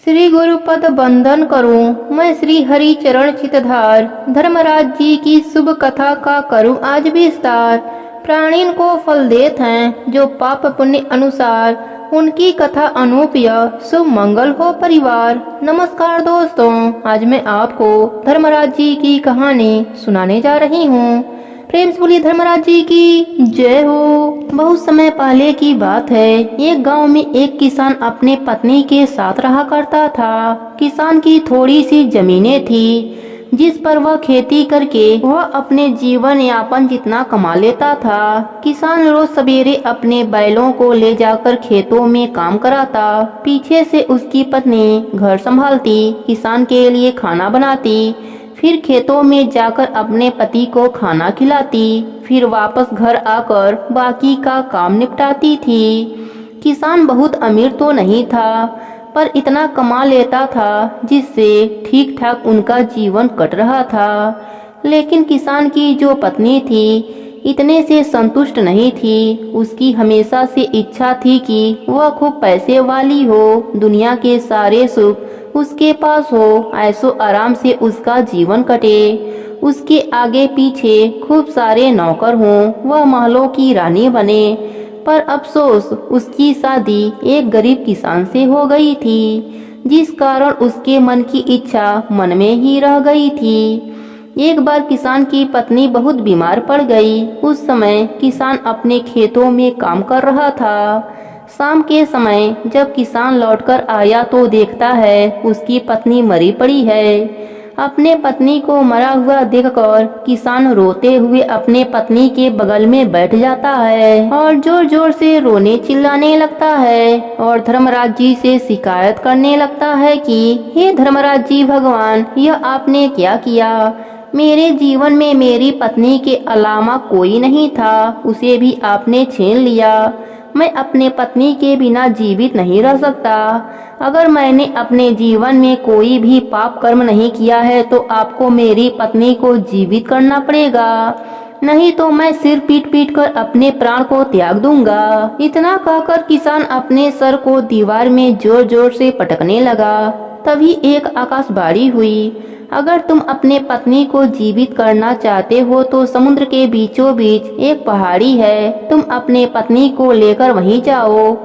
श्री गुरुपद बंदन करूं मैं श्री हरि चरण चितधार। धर्मराज जी की शुभ कथा का करूं आज विस्तार। प्राणीन को फल देत हैं जो पाप पुण्य अनुसार, उनकी कथा अनूप्य शुभ मंगल हो परिवार। नमस्कार दोस्तों, आज मैं आपको धर्मराज जी की कहानी सुनाने जा रही हूँ। प्रेम से बोलिए धर्मराज जी की जय हो। बहुत समय पहले की बात है, एक गांव में एक किसान अपने पत्नी के साथ रहा करता था। किसान की थोड़ी सी जमीनें थी जिस पर वह खेती करके वह अपने जीवन यापन जितना कमा लेता था। किसान रोज सवेरे अपने बैलों को ले जाकर खेतों में काम कराता, पीछे से उसकी पत्नी घर संभालती, किसान के लिए खाना बनाती, फिर खेतों में जाकर अपने पति को खाना खिलाती, फिर वापस घर आकर बाकी का काम निपटाती थी। किसान बहुत अमीर तो नहीं था, पर इतना कमा लेता था जिससे ठीक ठाक उनका जीवन कट रहा था। लेकिन किसान की जो पत्नी थी इतने से संतुष्ट नहीं थी। उसकी हमेशा से इच्छा थी कि वह खूब पैसे वाली हो, दुनिया के सारे सुख उसके पास हो, ऐसो आराम से उसका जीवन कटे, उसके आगे पीछे खूब सारे नौकर हों, वह महलों की रानी बने। पर अफसोस उसकी शादी एक गरीब किसान से हो गई थी, जिस कारण उसके मन की इच्छा मन में ही रह गई थी। एक बार किसान की पत्नी बहुत बीमार पड़ गई। उस समय किसान अपने खेतों में काम कर रहा था। शाम के समय जब किसान लौटकर आया तो देखता है उसकी पत्नी मरी पड़ी है। अपने पत्नी को मरा हुआ देखकर किसान रोते हुए अपने पत्नी के बगल में बैठ जाता है और जोर जोर से रोने चिल्लाने लगता है और धर्मराज जी से शिकायत करने लगता है कि हे धर्मराज जी भगवान, यह आपने क्या किया। मेरे जीवन में मेरी पत्नी के अलावा कोई नहीं था, उसे भी आपने छीन लिया। मैं अपने पत्नी के बिना जीवित नहीं रह सकता। अगर मैंने अपने जीवन में कोई भी पाप कर्म नहीं किया है तो आपको मेरी पत्नी को जीवित करना पड़ेगा, नहीं तो मैं सिर पीट पीट कर अपने प्राण को त्याग दूंगा। इतना कहकर किसान अपने सर को दीवार में जोर जोर से पटकने लगा। तभी एक आकाशवाणी हुई, अगर तुम अपने पत्नी को जीवित करना चाहते हो तो समुद्र के बीचों बीच एक पहाड़ी है, तुम अपने पत्नी को लेकर वहीं जाओ।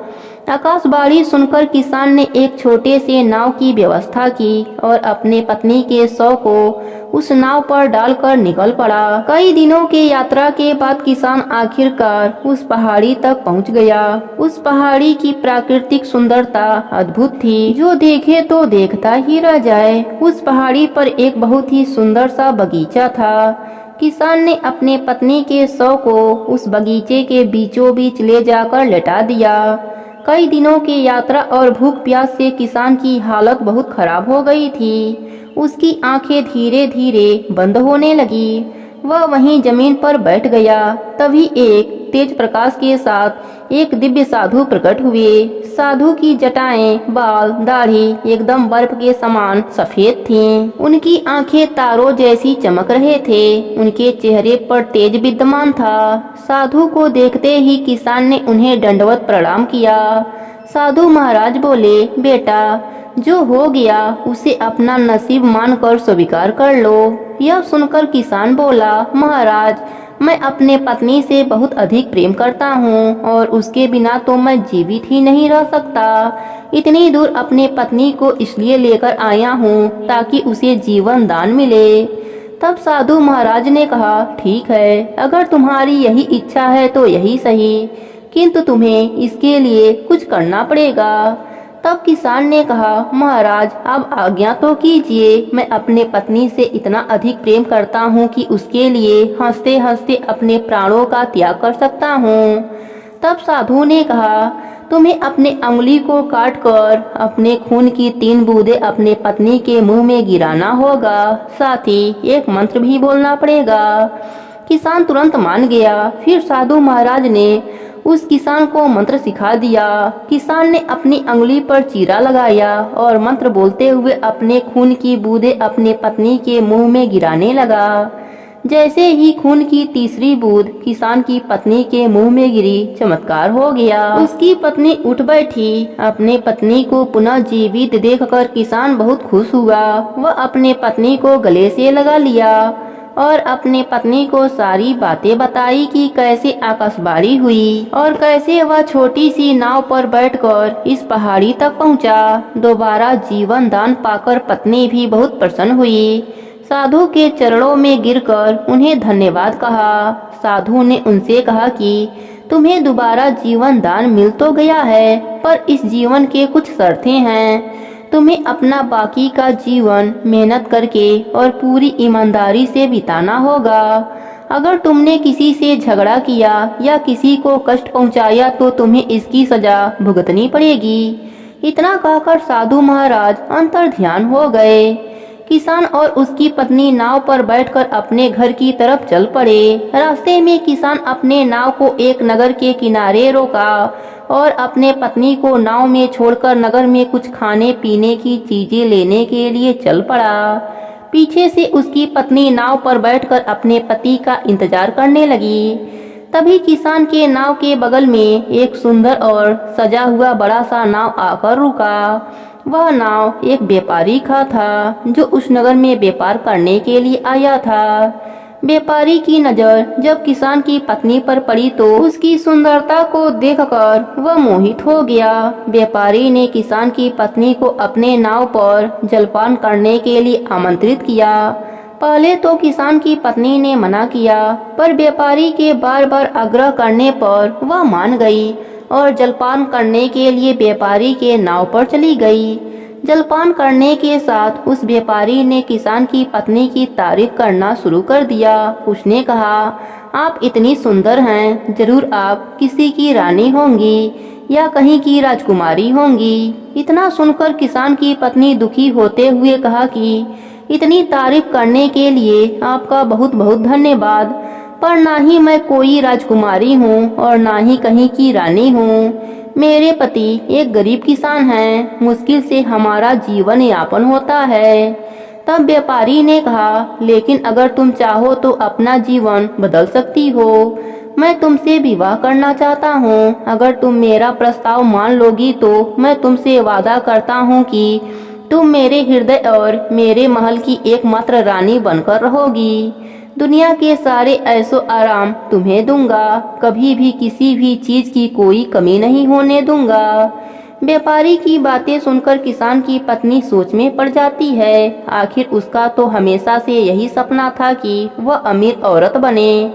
आकाशवाणी सुनकर किसान ने एक छोटे से नाव की व्यवस्था की और अपने पत्नी के शव को उस नाव पर डालकर निकल पड़ा। कई दिनों के यात्रा के बाद किसान आखिरकार उस पहाड़ी तक पहुंच गया। उस पहाड़ी की प्राकृतिक सुंदरता अद्भुत थी, जो देखे तो देखता ही रह जाए। उस पहाड़ी पर एक बहुत ही सुंदर सा बगीचा था। किसान ने अपने पत्नी के शव को उस बगीचे के बीचों बीच ले जाकर लेटा दिया। कई दिनों की यात्रा और भूख प्यास से किसान की हालत बहुत खराब हो गई थी। उसकी आंखें धीरे धीरे बंद होने लगी। वह वहीं जमीन पर बैठ गया। तभी एक तेज प्रकाश के साथ एक दिव्य साधु प्रकट हुए। साधु की जटाएं, बाल, दाढ़ी एकदम बर्फ के समान सफेद थीं। उनकी आंखें तारों जैसी चमक रहे थे। उनके चेहरे पर तेज विद्यमान था। साधु को देखते ही किसान ने उन्हें दंडवत प्रणाम किया। साधु महाराज बोले, बेटा, जो हो गया उसे अपना नसीब मानकर स्वीकार कर लो। यह सुनकर किसान बोला, महाराज, मैं अपने पत्नी से बहुत अधिक प्रेम करता हूँ और उसके बिना तो मैं जीवित ही नहीं रह सकता। इतनी दूर अपने पत्नी को इसलिए लेकर आया हूँ ताकि उसे जीवन दान मिले। तब साधु महाराज ने कहा, ठीक है, अगर तुम्हारी यही इच्छा है तो यही सही, किंतु तुम्हें इसके लिए कुछ करना पड़ेगा। तब किसान ने कहा, महाराज, अब आज्ञा तो कीजिए। मैं अपने पत्नी से इतना अधिक प्रेम करता हूँ कि उसके लिए हंसते हंसते अपने प्राणों का त्याग कर सकता हूँ। तब साधु ने कहा, तुम्हें अपने अंगुली को काटकर अपने खून की 3 बूंदें अपने पत्नी के मुंह में गिराना होगा, साथ ही एक मंत्र भी बोलना पड़ेगा। किसान तुरंत मान गया। फिर साधु महाराज ने उस किसान को मंत्र सिखा दिया। किसान ने अपनी अंगुली पर चीरा लगाया और मंत्र बोलते हुए अपने खून की बूंदें अपने पत्नी के मुंह में गिराने लगा। जैसे ही खून की तीसरी बूंद किसान की पत्नी के मुंह में गिरी, चमत्कार हो गया। उसकी पत्नी उठ बैठी। अपने पत्नी को पुनः जीवित देखकर किसान बहुत खुश हुआ। वह अपने पत्नी को गले से लगा लिया और अपने पत्नी को सारी बातें बताई कि कैसे आकाशवाणी हुई और कैसे वह छोटी सी नाव पर बैठकर इस पहाड़ी तक पहुंचा। दोबारा जीवन दान पाकर पत्नी भी बहुत प्रसन्न हुई। साधु के चरणों में गिरकर उन्हें धन्यवाद कहा। साधु ने उनसे कहा कि तुम्हें दोबारा जीवन दान मिल तो गया है, पर इस जीवन के कुछ शर्तें हैं। तुम्हें अपना बाकी का जीवन मेहनत करके और पूरी ईमानदारी से बिताना होगा। अगर तुमने किसी से झगड़ा किया या किसी को कष्ट पहुंचाया तो तुम्हें इसकी सजा भुगतनी पड़ेगी। इतना कहकर साधु महाराज अंतर्ध्यान हो गए। किसान और उसकी पत्नी नाव पर बैठकर अपने घर की तरफ चल पड़े। रास्ते में किसान अपने नाव को एक नगर के किनारे रोका और अपने पत्नी को नाव में छोड़कर नगर में कुछ खाने पीने की चीजें लेने के लिए चल पड़ा। पीछे से उसकी पत्नी नाव पर बैठकर अपने पति का इंतजार करने लगी। तभी किसान के नाव के बगल में एक सुंदर और सजा हुआ बड़ा सा नाव आकर रुका। वह नाव एक व्यापारी का था जो उस नगर में व्यापार करने के लिए आया था। व्यापारी की नजर जब किसान की पत्नी पर पड़ी तो उसकी सुंदरता को देखकर वह मोहित हो गया। व्यापारी ने किसान की पत्नी को अपने नाव पर जलपान करने के लिए आमंत्रित किया। पहले तो किसान की पत्नी ने मना किया, पर व्यापारी के बार बार आग्रह करने पर वह मान गई और जलपान करने के लिए व्यापारी के नाव पर चली गई। जलपान करने के साथ उस व्यापारी ने किसान की पत्नी की तारीफ करना शुरू कर दिया। उसने कहा, आप इतनी सुंदर हैं, जरूर आप किसी की रानी होंगी या कहीं की राजकुमारी होंगी। इतना सुनकर किसान की पत्नी दुखी होते हुए कहा कि इतनी तारीफ करने के लिए आपका बहुत बहुत धन्यवाद, पर ना ही मैं कोई राजकुमारी हूँ और ना ही कहीं की रानी हूँ। मेरे पति एक गरीब किसान हैं, मुश्किल से हमारा जीवन यापन होता है। तब व्यापारी ने कहा, लेकिन अगर तुम चाहो तो अपना जीवन बदल सकती हो। मैं तुमसे विवाह करना चाहता हूँ। अगर तुम मेरा प्रस्ताव मान लोगी तो मैं तुमसे वादा करता हूँ कि तुम मेरे हृदय और मेरे महल की एकमात्र रानी बनकर रहोगी। दुनिया के सारे ऐशो आराम तुम्हें दूंगा, कभी भी किसी भी चीज की कोई कमी नहीं होने दूंगा। व्यापारी की बातें सुनकर किसान की पत्नी सोच में पड़ जाती है। आखिर उसका तो हमेशा से यही सपना था कि वह अमीर औरत बने,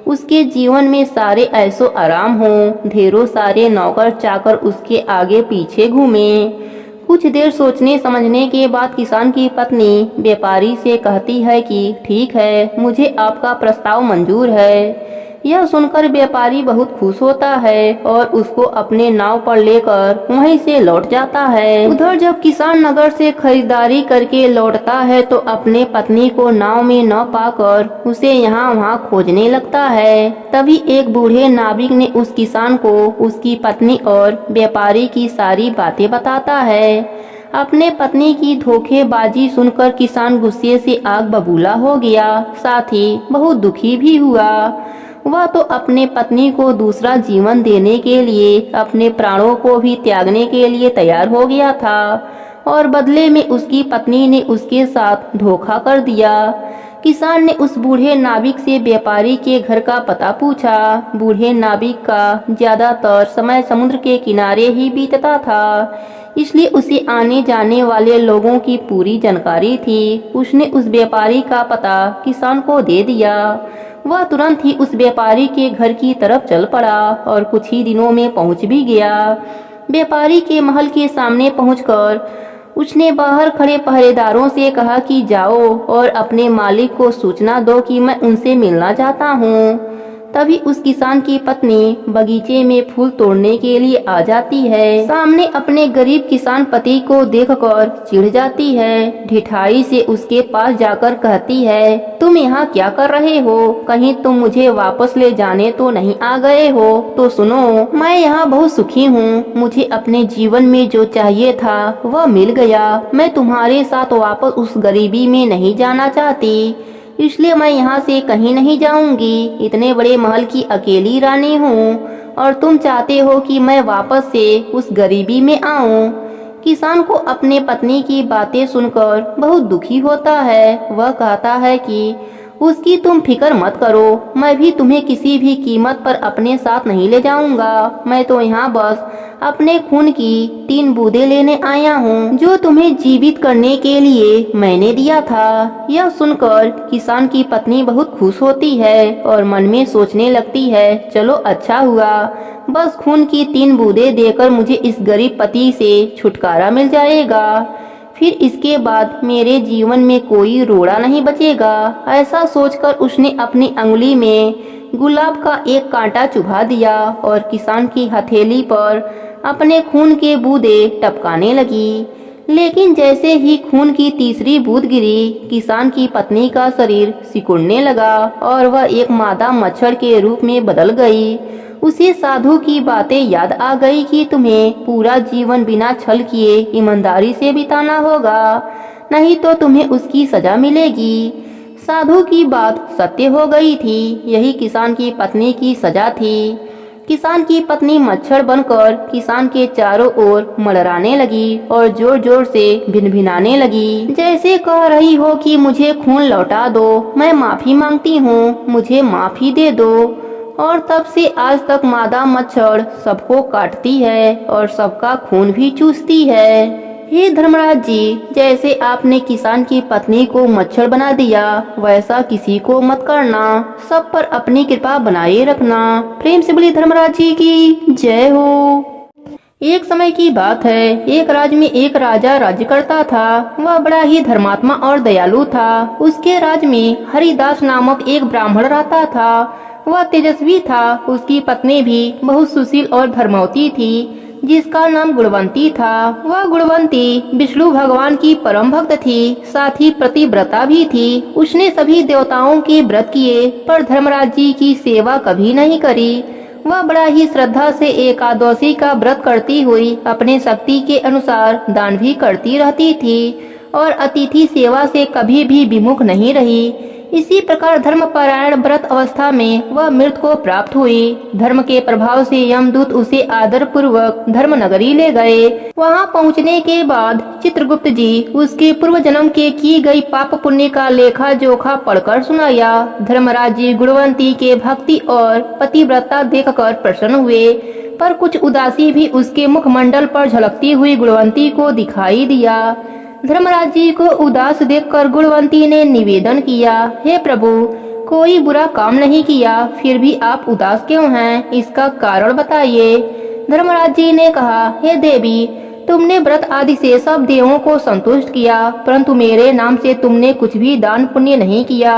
उसके जीवन में सारे ऐशो आराम हों, ढेरों सारे नौकर चाकर उसके आगे पीछे घूमें। कुछ देर सोचने समझने के बाद किसान की पत्नी व्यापारी से कहती है कि ठीक है, मुझे आपका प्रस्ताव मंजूर है। यह सुनकर व्यापारी बहुत खुश होता है और उसको अपने नाव पर लेकर वहीं से लौट जाता है। उधर जब किसान नगर से खरीदारी करके लौटता है तो अपने पत्नी को नाव में न पाकर उसे यहाँ वहाँ खोजने लगता है। तभी एक बूढ़े नाविक ने उस किसान को उसकी पत्नी और व्यापारी की सारी बातें बताता है। अपने पत्नी की धोखेबाजी सुनकर किसान गुस्से से आग बबूला हो गया, साथ ही बहुत दुखी भी हुआ। वह तो अपने पत्नी को दूसरा जीवन देने के लिए अपने प्राणों को भी त्यागने के लिए तैयार हो गया था और बदले में उसकी पत्नी ने उसके साथ धोखा कर दिया। किसान ने उस बूढ़े नाविक से व्यापारी के घर का पता पूछा। बूढ़े नाविक का ज्यादातर समय समुद्र के किनारे ही बीतता था, इसलिए उसे आने जाने वाले लोगों की पूरी जानकारी थी। उसने उस व्यापारी का पता किसान को दे दिया। वह तुरंत ही उस व्यापारी के घर की तरफ चल पड़ा और कुछ ही दिनों में पहुंच भी गया। व्यापारी के महल के सामने पहुंचकर उसने बाहर खड़े पहरेदारों से कहा कि जाओ और अपने मालिक को सूचना दो कि मैं उनसे मिलना चाहता हूँ। तभी उस किसान की पत्नी बगीचे में फूल तोड़ने के लिए आ जाती है। सामने अपने गरीब किसान पति को देखकर चिढ़ जाती है। ढिठाई से उसके पास जाकर कहती है, तुम यहाँ क्या कर रहे हो? कहीं तुम मुझे वापस ले जाने तो नहीं आ गए हो? तो सुनो, मैं यहाँ बहुत सुखी हूँ। मुझे अपने जीवन में जो चाहिए था वह मिल गया। मैं तुम्हारे साथ वापस उस गरीबी में नहीं जाना चाहती। इसलिए मैं यहाँ से कहीं नहीं जाऊंगी। इतने बड़े महल की अकेली रानी हूँ और तुम चाहते हो कि मैं वापस से उस गरीबी में आऊं। किसान को अपने पत्नी की बातें सुनकर बहुत दुखी होता है। वह कहता है कि उसकी तुम फिक्र मत करो, मैं भी तुम्हें किसी भी कीमत पर अपने साथ नहीं ले जाऊंगा। मैं तो यहाँ बस अपने खून की 3 बूंदें लेने आया हूँ जो तुम्हें जीवित करने के लिए मैंने दिया था। यह सुनकर किसान की पत्नी बहुत खुश होती है और मन में सोचने लगती है, चलो अच्छा हुआ, बस खून की 3 बूंदें देकर मुझे इस गरीब पति से छुटकारा मिल जाएगा। फिर इसके बाद मेरे जीवन में कोई रोड़ा नहीं बचेगा। ऐसा सोचकर उसने अपनी अंगुली में गुलाब का एक कांटा चुभा दिया और किसान की हथेली पर अपने खून के बूंदे टपकाने लगी। लेकिन जैसे ही खून की तीसरी बूंद गिरी, किसान की पत्नी का शरीर सिकुड़ने लगा और वह एक मादा मच्छर के रूप में बदल गई। उसे साधु की बातें याद आ गई कि तुम्हें पूरा जीवन बिना छल किए ईमानदारी से बिताना होगा, नहीं तो तुम्हें उसकी सजा मिलेगी। साधु की बात सत्य हो गई थी। यही किसान की पत्नी की सजा थी। किसान की पत्नी मच्छर बनकर किसान के चारों ओर मंडराने लगी और जोर जोर से भिनभिनाने लगी, जैसे कह रही हो कि मुझे खून लौटा दो, मैं माफी मांगती हूँ, मुझे माफी दे दो। और तब से आज तक मादा मच्छर सबको काटती है और सबका खून भी चूसती है। हे धर्मराज जी, जैसे आपने किसान की पत्नी को मच्छर बना दिया, वैसा किसी को मत करना। सब पर अपनी कृपा बनाए रखना। प्रेम से बोलिए धर्मराज जी की जय हो। एक समय की बात है, एक राज्य में एक राजा राज्य करता था। वह बड़ा ही धर्मात्मा और दयालु था। उसके राज्य में हरिदास नामक एक ब्राह्मण रहता था। वह तेजस्वी था। उसकी पत्नी भी बहुत सुशील और धर्मवती थी, जिसका नाम गुणवंती था। वह गुणवंती विष्णु भगवान की परम भक्त थी, साथ ही प्रतिव्रता भी थी। उसने सभी देवताओं के व्रत किए, पर धर्मराज जी की सेवा कभी नहीं करी। वह बड़ा ही श्रद्धा से एकादशी का व्रत करती हुई अपने शक्ति के अनुसार दान भी करती रहती थी और अतिथि सेवा से कभी भी विमुख नहीं रही। इसी प्रकार धर्मपरायण व्रत अवस्था में वह मृत को प्राप्त हुई। धर्म के प्रभाव से यमदूत उसे आदर पूर्वक धर्म नगरी ले गए। वहां पहुंचने के बाद चित्रगुप्त जी उसके पूर्व जन्म के की गई पाप पुण्य का लेखा जोखा पढ़कर सुनाया। धर्मराज जी गुणवंती के भक्ति और पतिव्रता देखकर प्रसन्न हुए, पर कुछ उदासी भी उसके मुखमंडल पर झलकती हुई गुणवंती को दिखाई दिया। धर्मराज जी को उदास देखकर गुणवंती ने निवेदन किया, हे प्रभु, कोई बुरा काम नहीं किया, फिर भी आप उदास क्यों हैं? इसका कारण बताइए। धर्मराज जी ने कहा, हे देवी, तुमने व्रत आदि से सब देवों को संतुष्ट किया, परंतु मेरे नाम से तुमने कुछ भी दान पुण्य नहीं किया।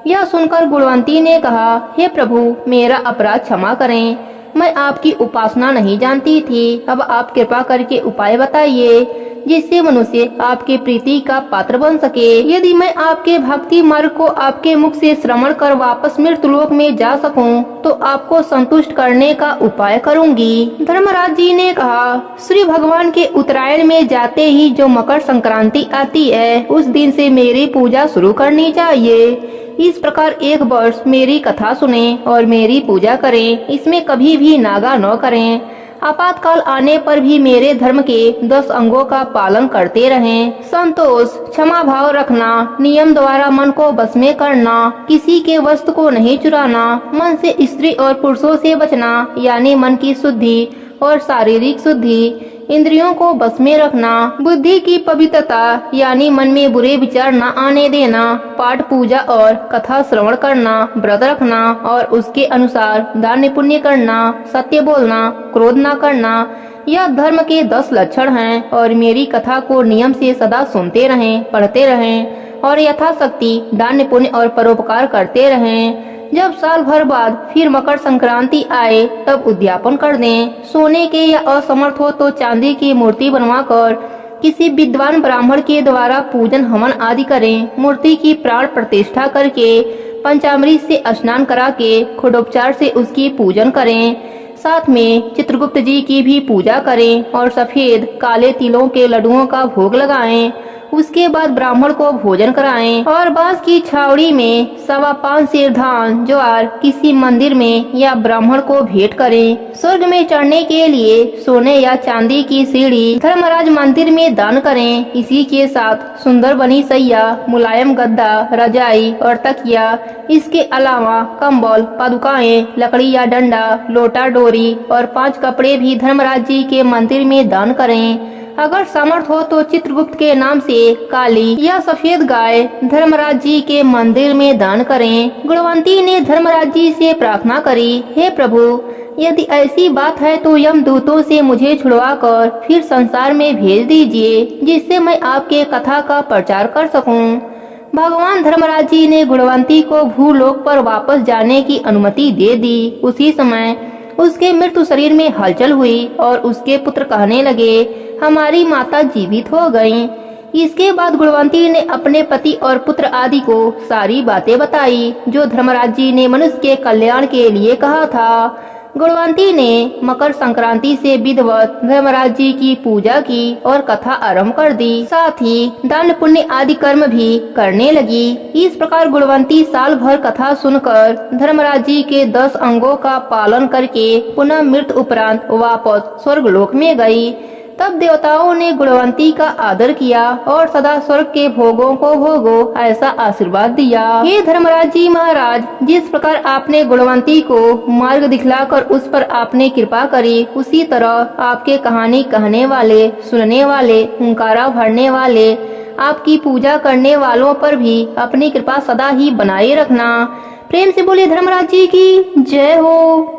यह सुनकर गुणवंती ने कहा, हे प्रभु, मेरा अपराध क्षमा करें, मैं आपकी उपासना नहीं जानती थी। अब आप कृपा करके उपाय बताइए जिससे मनुष्य आपके प्रीति का पात्र बन सके। यदि मैं आपके भक्ति मार्ग को आपके मुख से श्रवण कर वापस मृत्युलोक में जा सकूं, तो आपको संतुष्ट करने का उपाय करूंगी। धर्मराज जी ने कहा, श्री भगवान के उत्तरायण में जाते ही जो मकर संक्रांति आती है, उस दिन से मेरी पूजा शुरू करनी चाहिए। इस प्रकार एक वर्ष मेरी कथा सुने और मेरी पूजा करें। इसमें कभी भी नागा न करें। आपातकाल आने पर भी मेरे धर्म के 10 अंगों का पालन करते रहें। संतोष, क्षमा भाव रखना, नियम द्वारा मन को बस में करना, किसी के वस्तु को नहीं चुराना, मन से स्त्री और पुरुषों से बचना, यानी मन की शुद्धि और शारीरिक शुद्धि, इंद्रियों को बस में रखना, बुद्धि की पवित्रता यानी मन में बुरे विचार न आने देना, पाठ पूजा और कथा श्रवण करना, व्रत रखना और उसके अनुसार दान पुण्य करना, सत्य बोलना, क्रोध न करना, यह धर्म के 10 लक्षण हैं। और मेरी कथा को नियम से सदा सुनते रहें, पढ़ते रहें और यथाशक्ति दान पुण्य और परोपकार करते रहें। जब साल भर बाद फिर मकर संक्रांति आए तब उद्यापन कर दें। सोने के या असमर्थ हो तो चांदी की मूर्ति बनवाकर किसी विद्वान ब्राह्मण के द्वारा पूजन हवन आदि करें। मूर्ति की प्राण प्रतिष्ठा करके पंचामृत से स्नान करा के खडोपचार से उसकी पूजन करें। साथ में चित्रगुप्त जी की भी पूजा करें और सफेद काले तिलों के लड्डुओं का भोग लगाएं उसके बाद ब्राह्मण को भोजन कराएं और बांस की छावड़ी में 5.25 सेर धान ज्वार किसी मंदिर में या ब्राह्मण को भेंट करें। स्वर्ग में चढ़ने के लिए सोने या चांदी की सीढ़ी धर्मराज मंदिर में दान करें। इसी के साथ सुंदर बनी सैया, मुलायम गद्दा, रजाई और तकिया, इसके अलावा कंबल, पादुकाएं, लकड़ी या डंडा, लोटा, डोरी और 5 कपड़े भी धर्मराज जी के मंदिर में दान करें। अगर समर्थ हो तो चित्रगुप्त के नाम से काली या सफेद गाय धर्मराज जी के मंदिर में दान करें। गुणवंती ने धर्मराज जी से प्रार्थना करी, हे प्रभु, यदि ऐसी बात है तो यमदूतों से मुझे छुड़वाकर फिर संसार में भेज दीजिए, जिससे मैं आपके कथा का प्रचार कर सकूं। भगवान धर्मराज जी ने गुणवंती को भूलोक पर वापस जाने की अनुमति दे दी। उसी समय उसके मृत्यु शरीर में हलचल हुई और उसके पुत्र कहने लगे, हमारी माता जीवित हो गईं। इसके बाद गुणवंती ने अपने पति और पुत्र आदि को सारी बातें बताई जो धर्मराज जी ने मनुष्य के कल्याण के लिए कहा था। गुणवंती ने मकर संक्रांति से विधिवत धर्मराज जी की पूजा की और कथा आरंभ कर दी। साथ ही दान पुण्य आदि कर्म भी करने लगी। इस प्रकार गुणवंती साल भर कथा सुनकर धर्मराज जी के 10 अंगों का पालन करके पुनः मृत्यु उपरांत वापस स्वर्गलोक में गई। तब देवताओं ने गुणवंती का आदर किया और सदा स्वर्ग के भोगों को भोगो ऐसा आशीर्वाद दिया। हे धर्मराज जी महाराज, जिस प्रकार आपने गुणवंती को मार्ग दिखलाकर उस पर आपने कृपा करी, उसी तरह आपके कहानी कहने वाले, सुनने वाले, हुंकारा भरने वाले, आपकी पूजा करने वालों पर भी अपनी कृपा सदा ही बनाए रखना। प्रेम से बोले धर्मराज जी की जय हो।